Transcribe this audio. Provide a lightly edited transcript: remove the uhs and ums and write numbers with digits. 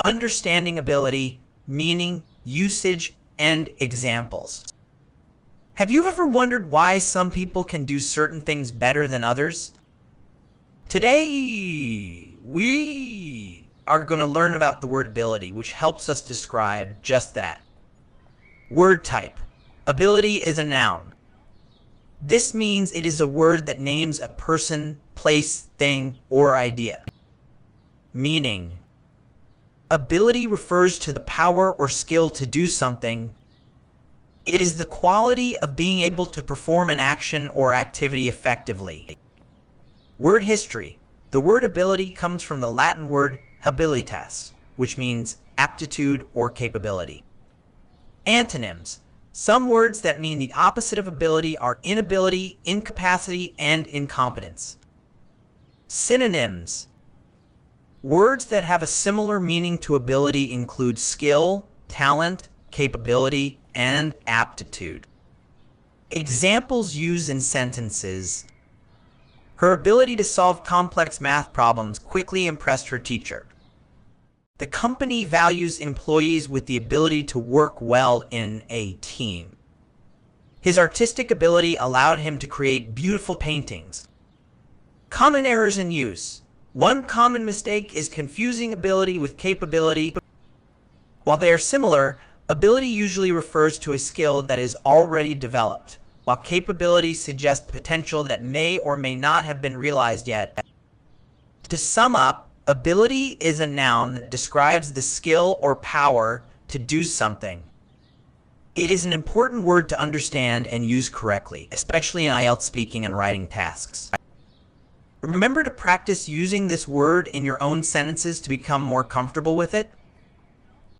understanding ability, meaning, usage, and examples. Have you ever wondered why some people can do certain things better than others? Today, we are going to learn about the word ability, which helps us describe just that. Word type. Ability is a noun. This means it is a word that names a person, place, thing, or idea. Meaning. Ability refers to the power or skill to do something. It is the quality of being able to perform an action or activity effectively. Word history. The word ability comes from the Latin word habilitas, which means aptitude or capability. Antonyms. Some words that mean the opposite of ability are inability, incapacity, and incompetence. Synonyms. Words that have a similar meaning to ability include skill, talent, capability, and aptitude. Examples used in sentences. Her ability to solve complex math problems quickly impressed her teacher. The company values employees with the ability to work well in a team. His artistic ability allowed him to create beautiful paintings. Common errors in use. One common mistake is confusing ability with capability. While they are similar, ability usually refers to a skill that is already developed, while capability suggests potential that may or may not have been realized yet. To sum up, ability is a noun that describes the skill or power to do something. It is an important word to understand and use correctly, especially in IELTS speaking and writing tasks. Remember to practice using this word in your own sentences to become more comfortable with it.